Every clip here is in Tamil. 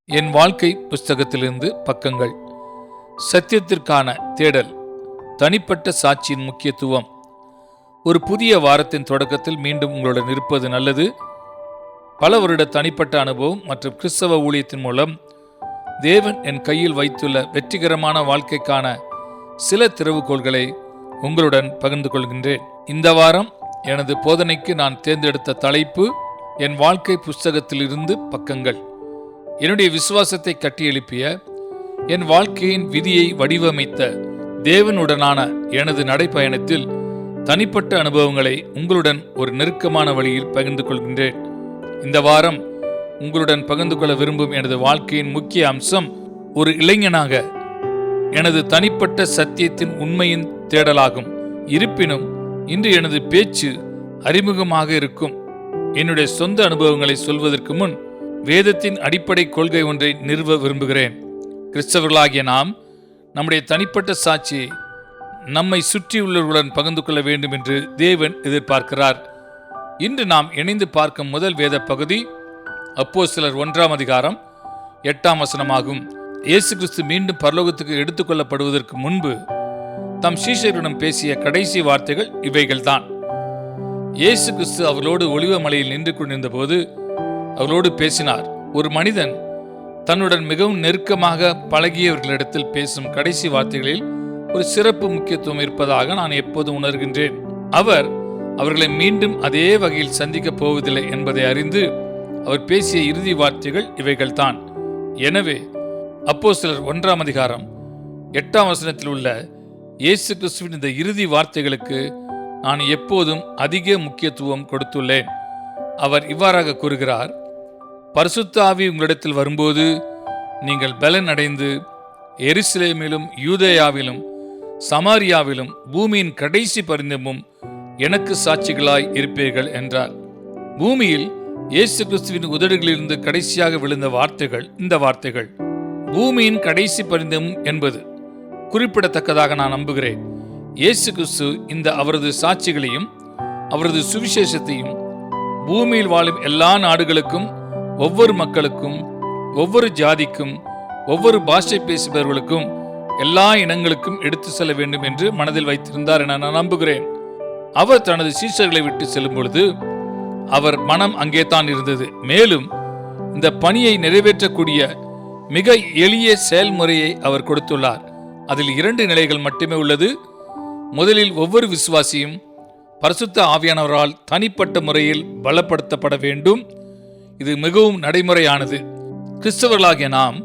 என் வாழ்க்கை புஸ்தகத்திலிருந்து பக்கங்கள். சத்தியத்திற்கான தேடல். தனிப்பட்ட சாட்சியின் முக்கியத்துவம். ஒரு புதிய வாரத்தின் தொடக்கத்தில் மீண்டும் உங்களுடன் இருப்பது நல்லது. பல வருட தனிப்பட்ட அனுபவம் மற்றும் கிறிஸ்தவ ஊழியத்தின் மூலம் தேவன் என் கையில் வைத்துள்ள வெற்றிகரமான வாழ்க்கைக்கான சில திறவுகோள்களை உங்களுடன் பகிர்ந்து கொள்கின்றேன். இந்த வாரம் எனது போதனைக்கு நான் தேர்ந்தெடுத்த தலைப்பு என் வாழ்க்கை புஸ்தகத்திலிருந்து பக்கங்கள். என்னுடைய விசுவாசத்தை கட்டியெழுப்பிய, என் வாழ்க்கையின் விதியை வடிவமைத்த தேவனுடனான எனது நடைப்பயணத்தில் தனிப்பட்ட அனுபவங்களை உங்களுடன் ஒரு நெருக்கமான வழியில் பகிர்ந்து கொள்கின்றேன். இந்த வாரம் உங்களுடன் பகிர்ந்து கொள்ள விரும்பும் எனது வாழ்க்கையின் முக்கிய அம்சம், ஒரு இளைஞனாக எனது தனிப்பட்ட சத்தியத்தின் உண்மையின் தேடலாகும். இருப்பினும் இன்று எனது பேச்சு அறிமுகமாக இருக்கும். என்னுடைய சொந்த அனுபவங்களை சொல்வதற்கு முன் வேதத்தின் அடிப்படை கொள்கை ஒன்றை நிறுவ விரும்புகிறேன். கிறிஸ்தவர்களாகிய நாம் நம்முடைய தனிப்பட்ட சாட்சியை நம்மை சுற்றியுள்ளவர்களுடன் பகிர்ந்து கொள்ள வேண்டும் என்று தேவன் எதிர்பார்க்கிறார். இன்று நாம் இணைந்து பார்க்கும் முதல் வேத பகுதி அப்போஸ்தலர் 1ஆம் அதிகாரம் 8ஆம் வசனமாகும். இயேசு கிறிஸ்து மீண்டும் பரலோகத்துக்கு எடுத்துக்கொள்ளப்படுவதற்கு முன்பு தம் சீஷரிடம் பேசிய கடைசி வார்த்தைகள் இவைகள்தான். இயேசு கிறிஸ்து அவர்களோடு ஒலிவ மலையில் நின்று கொண்டிருந்த போது அவர்களோடு பேசினார். ஒரு மனிதன் தன்னுடன் மிகவும் நெருக்கமாக பழகியவர்களிடத்தில் பேசும் கடைசி வார்த்தைகளில் ஒரு சிறப்பு முக்கியத்துவம் இருப்பதாக நான் எப்போதும் உணர்கின்றேன். அவர் அவர்களை மீண்டும் அதே வகையில் சந்திக்கப் போவதில்லை என்பதை அறிந்து அவர் பேசிய இறுதி வார்த்தைகள் இவைகள்தான். எனவே அப்போஸ்தலர் 1ஆம் அதிகாரம் 8ஆம் வசனத்தில் உள்ள இயேசு கிறிஸ்துவின் இந்த இறுதி வார்த்தைகளுக்கு நான் எப்போதும் அதிக முக்கியத்துவம் கொடுத்துள்ளேன். அவர் இவ்வாறாக கூறுகிறார்: பரிசுத்த ஆவி உங்களிடத்தில் வரும்போது நீங்கள் பலன் அடைந்து எருசலேமிலும் யூதேயாவிலும் சமாரியாவிலும் பூமியின் கடைசி பரிந்தமும் எனக்கு சாட்சிகளாய் இருப்பீர்கள் என்றார். பூமியில் இயேசு கிறிஸ்துவின் உதடுகளிலிருந்து கடைசியாக விழுந்த வார்த்தைகள் இந்த வார்த்தைகள். பூமியின் கடைசி பரிந்தமும் என்பது குறிப்பிடத்தக்கதாக நான் நம்புகிறேன். இயேசு கிறிஸ்து இந்த அவரது சாட்சிகளையும் அவரது சுவிசேஷத்தையும் பூமியில் வாழும் எல்லா நாடுகளுக்கும், ஒவ்வொரு மக்களுக்கும், ஒவ்வொரு ஜாதிக்கும், ஒவ்வொரு பாஷை பேசுபவர்களுக்கும், எல்லா இனங்களுக்கும் எடுத்து செல்ல வேண்டும் என்று மனதில் வைத்திருந்தார் என நான் நம்புகிறேன். அவர் தனது சீஷர்களை விட்டு செல்லும் பொழுது அவர் மனம் அங்கேதான் இருந்தது. மேலும் இந்த பணியை நிறைவேற்றக்கூடிய மிக எளிய செயல்முறையை அவர் கொடுத்துள்ளார். அதில் 2 நிலைகள் மட்டுமே உள்ளது. முதலில் ஒவ்வொரு விசுவாசியும் பரிசுத்த ஆவியானவரால் தனிப்பட்ட முறையில் பலப்படுத்தப்பட வேண்டும். இது மிகவும் நடைமுறையானது. கிறிஸ்தவர்களாகிய நாம்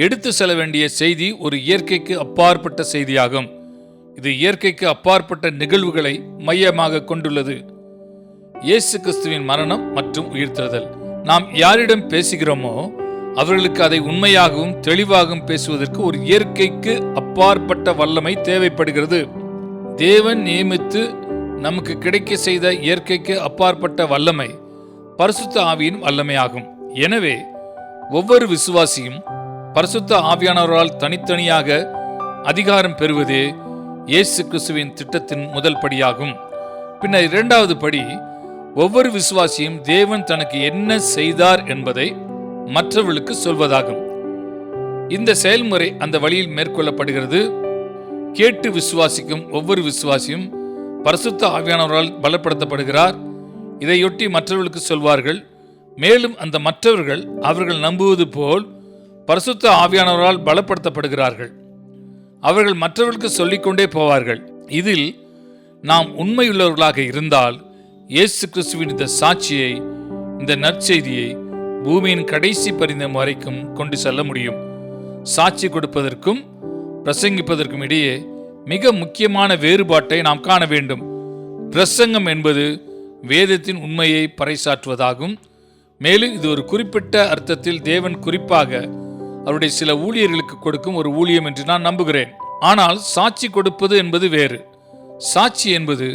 எடுத்து செல்ல வேண்டிய செய்தி ஒரு இயற்கைக்கு அப்பாற்பட்ட செய்தியாகும். இது இயற்கைக்கு அப்பாற்பட்ட நிகழ்வுகளை மையமாக கொண்டுள்ளது. இயேசு கிறிஸ்துவின் மரணம் மற்றும் உயிர்த்தெழுதல். நாம் யாரிடம் பேசுகிறோமோ அவர்களுக்கு அதை உண்மையாகவும் தெளிவாகவும் பேசுவதற்கு ஒரு இயற்கைக்கு அப்பாற்பட்ட வல்லமை தேவைப்படுகிறது. தேவன் நியமித்து நமக்கு கிடைக்க செய்த இயற்கைக்கு அப்பாற்பட்ட வல்லமை பரிசுத்த ஆவியின் வல்லமையாகும். எனவே ஒவ்வொரு விசுவாசியும் பரிசுத்த ஆவியானவரால் தனித்தனியாக அதிகாரம் பெறுவதே இயேசு கிறிஸ்துவின் திட்டத்தின் முதல் படியாகும். பின்னர் 2வது படி, ஒவ்வொரு விசுவாசியும் தேவன் தனக்கு என்ன செய்தார் என்பதை மற்றவர்களுக்கு சொல்வதாகும். இந்த செயல்முறை அந்த வழியில் மேற்கொள்ளப்படுகிறது. கேட்டு விசுவாசிக்கும் ஒவ்வொரு விசுவாசியும் பரிசுத்த ஆவியானவரால் பலப்படுத்தப்படுகிறார். இதையொட்டி மற்றவர்களுக்கு சொல்வார்கள். மேலும் அந்த மற்றவர்கள் அவர்கள் நம்புவது போல் பரிசுத்த ஆவியானவரால் பலப்படுத்தப்படுகிறார்கள். அவர்கள் மற்றவர்களுக்கு சொல்லிக்கொண்டே போவார்கள். இதில் நாம் உண்மையுள்ளவர்களாக இருந்தால் இயேசு கிறிஸ்துவின் இந்த சாட்சியை, இந்த நற்செய்தியை பூமியின் கடைசி பரிந்தம் வரைக்கும் கொண்டு செல்ல முடியும். சாட்சி கொடுப்பதற்கும் பிரசங்கிப்பதற்கும் இடையே மிக முக்கியமான வேறுபாட்டை நாம் காண வேண்டும். பிரசங்கம் என்பது வேதத்தின் உண்மையை பறைசாற்றுவதாகும். மேலும் இது ஒரு குறிப்பிட்ட அர்த்தத்தில் தேவன் குறிப்பாக அவருடைய சில ஊழியர்களுக்கு கொடுக்கும் ஒரு ஊழியம் என்று நான் நம்புகிறேன். ஆனால் சாட்சி கொடுப்பது என்பது வேறு. சாட்சி என்பது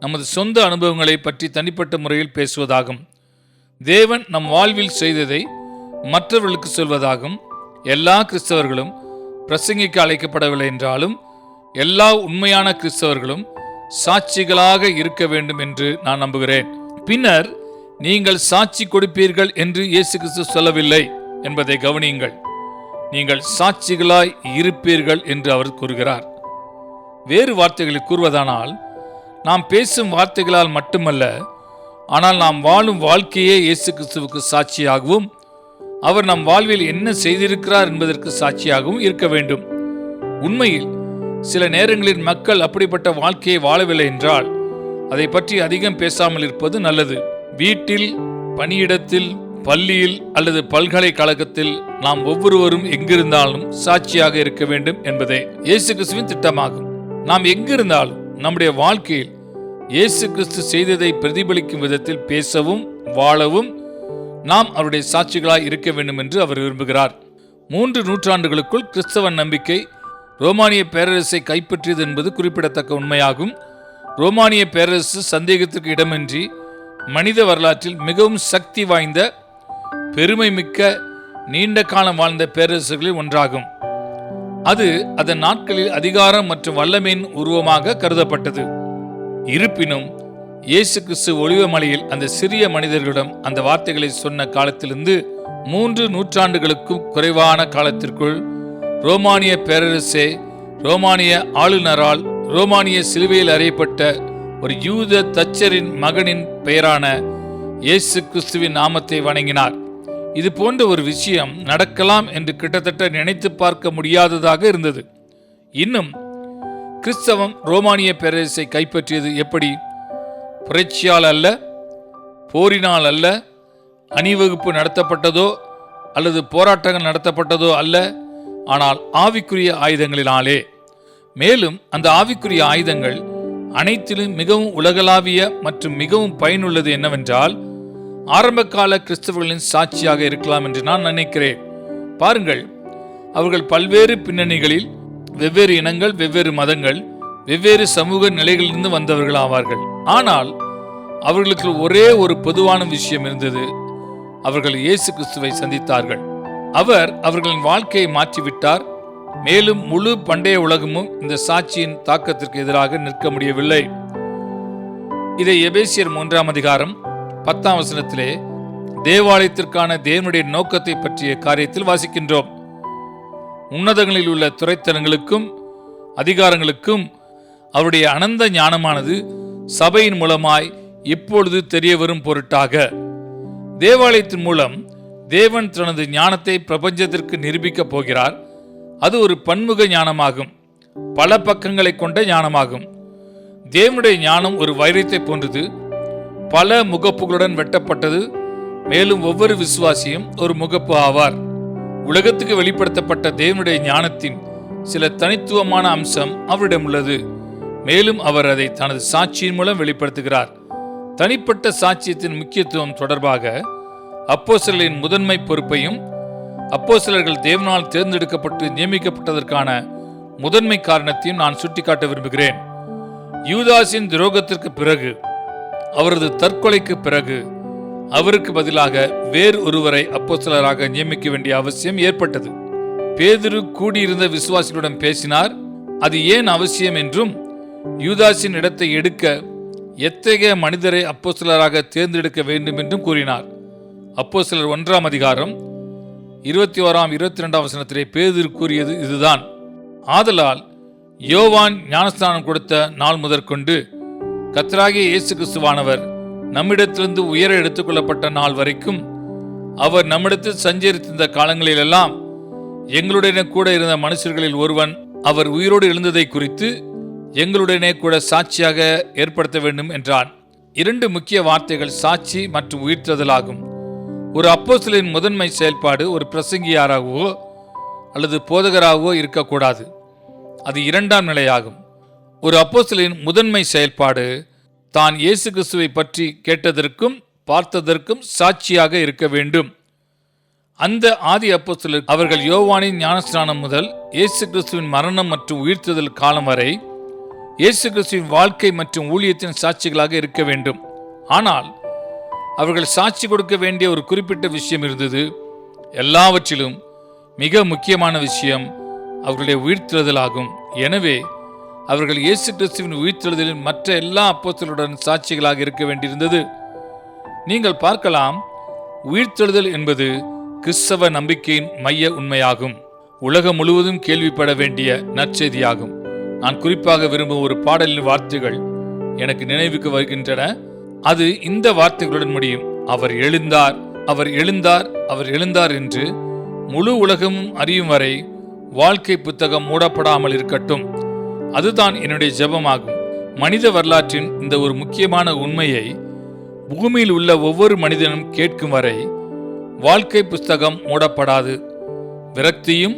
நமது சொந்த அனுபவங்களை பற்றி தனிப்பட்ட முறையில் பேசுவதாகும். தேவன் நம் வாழ்வில் செய்ததை மற்றவர்களுக்கு சொல்வதாகும். எல்லா கிறிஸ்தவர்களும் பிரசங்கிக்க அழைக்கப்படவில்லை என்றாலும் எல்லா உண்மையான கிறிஸ்தவர்களும் சாட்சிகளாக இருக்க வேண்டும் என்று நான் நம்புகிறேன். பின்னர் நீங்கள் சாட்சி கொடுப்பீர்கள் என்று இயேசு கிறிஸ்து சொல்லவில்லை என்பதை கவனியுங்கள். நீங்கள் சாட்சிகளாய் இருப்பீர்கள் என்று அவர் கூறுகிறார். வேறு வார்த்தைகளில் கூறுவதானால், நாம் பேசும் வார்த்தைகளால் மட்டுமல்ல, ஆனால் நாம் வாழும் வாழ்க்கையே இயேசு கிறிஸ்துவுக்கு சாட்சியாகவும் அவர் நம் வாழ்வில் என்ன செய்திருக்கிறார் என்பதற்கு சாட்சியாகவும் இருக்க வேண்டும். உண்மையில் சில நேரங்களில் மக்கள் அப்படிப்பட்ட வாழ்க்கையை வாழவில்லை என்றால் அதை பற்றி அதிகம் பேசாமல் இருப்பது நல்லது. வீட்டில், பணியிடத்தில், பள்ளியில் அல்லது பல்கலைக்கழகத்தில் நாம் ஒவ்வொருவரும் எங்கிருந்தாலும் சாட்சியாக இருக்க வேண்டும் என்பதே இயேசு கிறிஸ்துவின் திட்டமாகும். நாம் எங்கிருந்தாலும் நம்முடைய வாழ்க்கையில் இயேசு கிறிஸ்து செய்ததை பிரதிபலிக்கும் விதத்தில் பேசவும் வாழவும் நாம் அவருடைய சாட்சிகளாய் இருக்க வேண்டும் என்று அவர் விரும்புகிறார். 3 நூற்றாண்டுகளுக்குள் கிறிஸ்தவ நம்பிக்கை ரோமானிய பேரரசை கைப்பற்றியது என்பது குறிப்பிடத்தக்க உண்மையாகும். ரோமானிய பேரரசு சந்தேகத்திற்கு இடமின்றி மனித வரலாற்றில் மிகவும் சக்தி வாய்ந்த, பெருமை மிக்க, நீண்ட காலம் வாழ்ந்த பேரரசுகளில் ஒன்றாகும். அது அதன் நாட்களில் அதிகாரம் மற்றும் வல்லமையின் உருவமாக கருதப்பட்டது. இருப்பினும் இயேசு கிறிஸ்து ஒலிவமலையில் அந்த சிறிய மனிதர்களிடம் அந்த வார்த்தைகளை சொன்ன காலத்திலிருந்து 3 நூற்றாண்டுகளுக்கும் குறைவான காலத்திற்குள் ரோமானிய பேரரசே ரோமானிய ஆளுநரால் ரோமானிய சிலுவையில் அறையப்பட்ட ஒரு யூத தச்சரின் மகனின் பெயரான இயேசு கிறிஸ்துவின் நாமத்தை வணங்கினார். இது போன்ற ஒரு விஷயம் நடக்கலாம் என்று கிட்டத்தட்ட நினைத்து பார்க்க முடியாததாக இருந்தது. இன்னும் கிறிஸ்தவம் ரோமானிய பேரரசை கைப்பற்றியது எப்படி? புரட்சியால் அல்ல, போரினால் அல்ல, அணிவகுப்பு நடத்தப்பட்டதோ அல்லது போராட்டங்கள் நடத்தப்பட்டதோ அல்ல, ஆனால் ஆவிக்குரிய ஆயுதங்களினாலே. மேலும் அந்த ஆவிக்குரிய ஆயுதங்கள் அனைத்திலும் மிகவும் உலகளாவிய மற்றும் மிகவும் பயனுள்ளது என்னவென்றால், ஆரம்பகால கிறிஸ்தவர்களின் சாட்சியாக இருக்கலாம் என்று நான் நினைக்கிறேன். பாருங்கள், அவர்கள் பல்வேறு பின்னணிகளில், வெவ்வேறு இனங்கள், வெவ்வேறு மதங்கள், வெவ்வேறு சமூக நிலைகளிலிருந்து வந்தவர்கள் ஆவார்கள். ஆனால் அவர்களுக்கு ஒரே ஒரு பொதுவான விஷயம் இருந்தது. அவர்கள் இயேசு கிறிஸ்துவை சந்தித்தார்கள். அவர் அவர்களின் வாழ்க்கையை மாற்றிவிட்டார். மேலும் முழு பண்டைய உலகமும் இந்த சாட்சியின் தாக்கத்திற்கு எதிராக நிற்க முடியவில்லை. இதை எபேசியர் 3ஆம் அதிகாரம் 10ஆம் வசனத்திலே தேவாலயத்திற்கான தேவனுடைய நோக்கத்தை பற்றிய காரியத்தில் வாசிக்கின்றோம். உன்னதங்களில் உள்ள துரைத்தனங்களுக்கும் அதிகாரங்களுக்கும் அவருடைய அனந்த ஞானமானது சபையின் மூலமாய் இப்பொழுது தெரிய வரும் பொருட்டாக. தேவாலயத்தின் மூலம் தேவன் தனது ஞானத்தை பிரபஞ்சத்திற்கு நிரூபிக்கப் போகிறார். அது ஒரு பன்முக ஞானமாகும், பல பக்கங்களை கொண்ட ஞானமாகும். தேவனுடைய ஞானம் ஒரு வைரத்தை போன்றது, பல முகப்புகளுடன் வெட்டப்பட்டது. மேலும் ஒவ்வொரு விசுவாசியும் ஒரு முகப்பு ஆவார். உலகத்துக்கு வெளிப்படுத்தப்பட்ட தேவனுடைய ஞானத்தின் சில தனித்துவமான அம்சம் அவரிடம் உள்ளது. மேலும் அவர் அதை தனது சாட்சியின் மூலம் வெளிப்படுத்துகிறார். தனிப்பட்ட சாட்சியத்தின் முக்கியத்துவம் தொடர்பாக அப்போஸ்தலர்களின் முதன்மை பொறுப்பையும் அப்போஸ்தலர்கள் தேவனால் தேர்ந்தெடுக்கப்பட்டு நியமிக்கப்பட்டதற்கான முதன்மை காரணத்தையும் நான் சுட்டிக்காட்ட விரும்புகிறேன். யூதாசின் துரோகத்திற்கு பிறகு, அவரது தற்கொலைக்கு பிறகு, அவருக்கு பதிலாக வேறு ஒருவரை அப்போஸ்தலராக நியமிக்க வேண்டிய அவசியம் ஏற்பட்டது. பேதுரு கூடியிருந்த விசுவாசிகளுடன் பேசினார். அது ஏன் அவசியம் என்றும், யூதாசின் இடத்தை எடுக்க எத்தகைய மனிதரை அப்போஸ்தலராக தேர்ந்தெடுக்க வேண்டும் என்றும் கூறினார். அப்போஸ்தலர் 1ஆம் அதிகாரம் 21ஆம் 22ஆம் வசனத்திலே பேதுரு கூறியது இதுதான்: ஆதலால் யோவான் ஞானஸ்நானம் கொடுத்த நாள் முதற்கொண்டு கர்த்தராகிய இயேசு கிறிஸ்துவானவர் நம்மிடத்திலிருந்து உயர எடுத்துக்கொள்ளப்பட்ட நாள் வரைக்கும் அவர் நம்மிடத்தில் சஞ்சரித்திருந்த காலங்களிலெல்லாம் எங்களுடனே கூட இருந்த மனுஷர்களில் ஒருவன் அவர் உயிரோடு எழுந்ததை குறித்து எங்களுடனே கூட சாட்சியாக ஏற்படுத்த வேண்டும் என்றான். 2 முக்கிய வார்த்தைகள் சாட்சி மற்றும் உயிர்த்தெழுதலாகும். ஒரு அப்போஸ்தலரின் முதன்மை செயல்பாடு ஒரு பிரசங்கியாராகவோ அல்லது போதகராகவோ இருக்கக்கூடாது. அது 2ஆம் நிலையாகும். ஒரு அப்போஸ்தலரின் முதன்மை செயல்பாடு தான் இயேசு கிறிஸ்துவை பற்றி கேட்டதற்கும் பார்த்ததற்கும் சாட்சியாக இருக்க வேண்டும். அந்த ஆதி அப்போஸ்தலர் அவர்கள் யோவானின் ஞானஸ்நானம் முதல் இயேசு கிறிஸ்துவின் மரணம் மற்றும் உயிர்த்தெழுதல் காலம் வரை இயேசு கிறிஸ்துவின் வாழ்க்கை மற்றும் ஊழியத்தின் சாட்சிகளாக இருக்க வேண்டும். ஆனால் அவர்கள் சாட்சி கொடுக்க வேண்டிய ஒரு குறிப்பிட்ட விஷயம் இருந்தது. எல்லாவற்றிலும் மிக முக்கியமான விஷயம் அவர்களுடைய உயிர்த்தெழுதலாகும். எனவே அவர்கள் இயேசு கிறிஸ்துவின் உயிர்த்தெழுதலில் மற்ற எல்லா அப்போஸ்தலருடன் சாட்சிகளாக இருக்க வேண்டியிருந்தது. நீங்கள் பார்க்கலாம், உயிர்த்தெழுதல் என்பது கிறிஸ்தவ நம்பிக்கையின் மைய உண்மையாகும். உலகம் முழுவதும் கேள்விப்பட வேண்டிய நற்செய்தியாகும். நான் குறிப்பாக விரும்பும் ஒரு பாடலின் வார்த்தைகள் எனக்கு நினைவுக்கு வருகின்றன. அது இந்த வார்த்தைகளுடன் முடியும். அவர் எழுந்தார், அவர் எழுந்தார், அவர் எழுந்தார் என்று முழு உலகமும் அறியும் வரை வாழ்க்கை புத்தகம் மூடப்படாமல் இருக்கட்டும். அதுதான் என்னுடைய ஜெபமாகும். மனித வரலாற்றின் இந்த ஒரு முக்கியமான உண்மையை பூமியில் உள்ள ஒவ்வொரு மனிதனும் கேட்கும் வரை வாழ்க்கை புஸ்தகம் மூடப்படாது. விரக்தியும்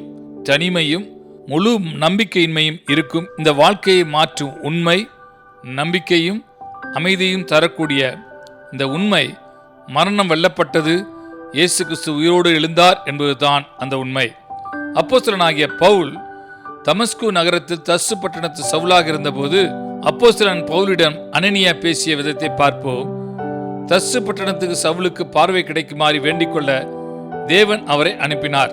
தனிமையும் முழு நம்பிக்கையின்மையும் இருக்கும் இந்த வாழ்க்கையை மாற்றும் உண்மை, நம்பிக்கையும் அமைதியும் தரக்கூடிய இந்த உண்மை, மரணம் வெல்லப்பட்டது, இயேசு கிறிஸ்து உயிரோடு எழுந்தார் என்பதுதான் அந்த உண்மை. அப்போஸ்தலனாகிய பவுல் தமஸ்கு நகரத்தில் தர்சு பட்டணத்து சவுலாக இருந்தபோது அப்போஸ்தலன் பவுலிடம் அனனியா பேசிய விதத்தை பார்ப்போம். தர்சு பட்டணத்துக்கு சவுலுக்கு பார்வை கிடைக்குமாறு வேண்டிக் கொள்ள தேவன் அவரை அனுப்பினார்.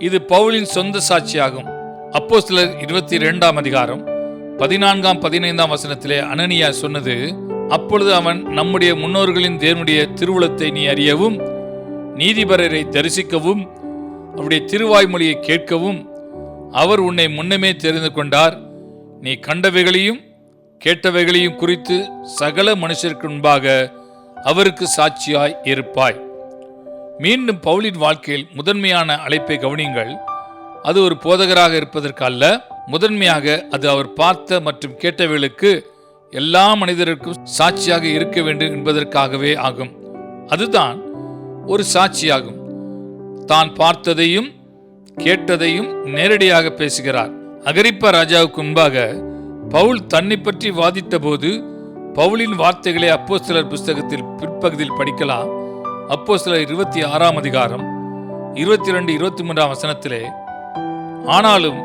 இது பவுலின் சொந்த சாட்சியாகும். அப்போஸ்தலர் 22ஆம் அதிகாரம் 14-15 வசனத்திலே அனனியா சொன்னது, அப்பொழுது அவன், நம்முடைய முன்னோர்களின் தேவனுடைய திருவுளத்தை நீ அறியவும், நீதிபரரை தரிசிக்கவும், அவருடைய திருவாய்மொழியை கேட்கவும் அவர் உன்னை முன்னமே தெரிந்து கொண்டார். நீ கண்டவைகளையும் கேட்டவைகளையும் குறித்து சகல மனுஷருக்கு முன்பாக அவருக்கு சாட்சியாய் இருப்பாய். மீண்டும் பவுலின் வாழ்க்கையில் முதன்மையான அழைப்பை கவனியுங்கள். அது ஒரு போதகராக இருப்பதற்கு அல்ல, முதன்மையாக அது அவர் பார்த்த மற்றும் கேட்டவைகளுக்கு எல்லா மனிதருக்கும் சாட்சியாக இருக்க வேண்டும் என்பதற்காகவே ஆகும். அதுதான் ஒரு சாட்சியாகும். தான் பார்த்ததையும் கேட்டதையும் நேரடியாக பேசுகிறார். அகிரிப்பா ராஜாவுக்கு முன்பாக பவுல் தன்னை பற்றி வாதிட்ட போது பவுலின் வார்த்தைகளை அப்போஸ்தலர் புஸ்தகத்தில் பிற்பகுதியில் படிக்கலாம். அப்போஸ்தலர் 26ஆம் அதிகாரம் 22-23 வசனத்திலே, ஆனாலும்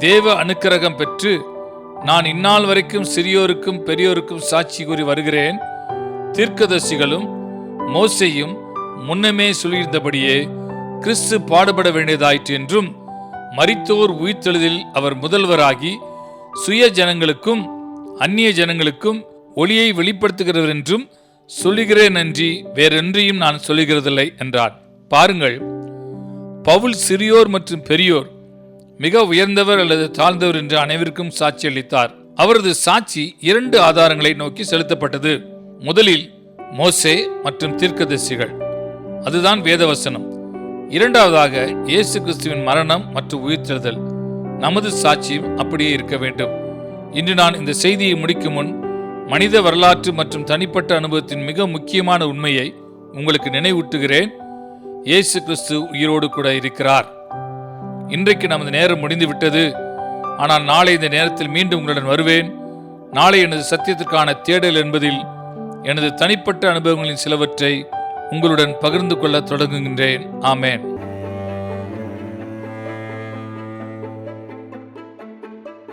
தேவ அனுக்கிரகம் பெற்று நான் இந்நாள் வரைக்கும் சிறியோருக்கும் பெரியோருக்கும் சாட்சி கூறி வருகிறேன். தீர்க்கதரிசிகளும் மோசேயும் முன்னமே சொல்லியிருந்தபடியே கிறிஸ்து பாடுபட வேண்டியதாயிற்று என்றும், மரித்தோர் உயிர்த்தெழுதலில் அவர் முதல்வராகி சுய ஜனங்களுக்கும் அந்நிய ஜனங்களுக்கும் ஒளியை வெளிப்படுத்துகிறவர் என்றும் சொல்லுகிறேன் அன்றி வேறென்றையும் நான் சொல்லுகிறதில்லை என்றார். பாருங்கள், பவுல் சிறியோர் மற்றும் பெரியோர், மிக உயர்ந்தவர் அல்லது தாழ்ந்தவர் என்று அனைவருக்கும் சாட்சி அளித்தார். அவரது சாட்சி 2 ஆதாரங்களை நோக்கி செலுத்தப்பட்டது. முதலில் மோசே மற்றும் தீர்க்கதரிசிகள், அதுதான் வேதவசனம். இரண்டாவதாக இயேசு கிறிஸ்துவின் மரணம் மற்றும் உயிர்த்தெழுதல். நமது சாட்சியும் அப்படியே இருக்க வேண்டும். இன்று நான் இந்த செய்தியை முடிக்கும் முன் மனித வரலாற்று மற்றும் தனிப்பட்ட அனுபவத்தின் மிக முக்கியமான உண்மையை உங்களுக்கு நினைவூட்டுகிறேன். இயேசு கிறிஸ்து உயிரோடு கூட இருக்கிறார். இன்றைக்கு நமது நேரம் முடிந்து விட்டது. ஆனால் நாளை இந்த நேரத்தில் மீண்டும் உங்களுடன் வருவேன். நாளை எனது சத்தியத்திற்கான தேடல் என்பதில் எனது தனிப்பட்ட அனுபவங்களின் சிலவற்றை உங்களுடன் பகிர்ந்து கொள்ள தொடங்குகின்றேன். ஆமேன்.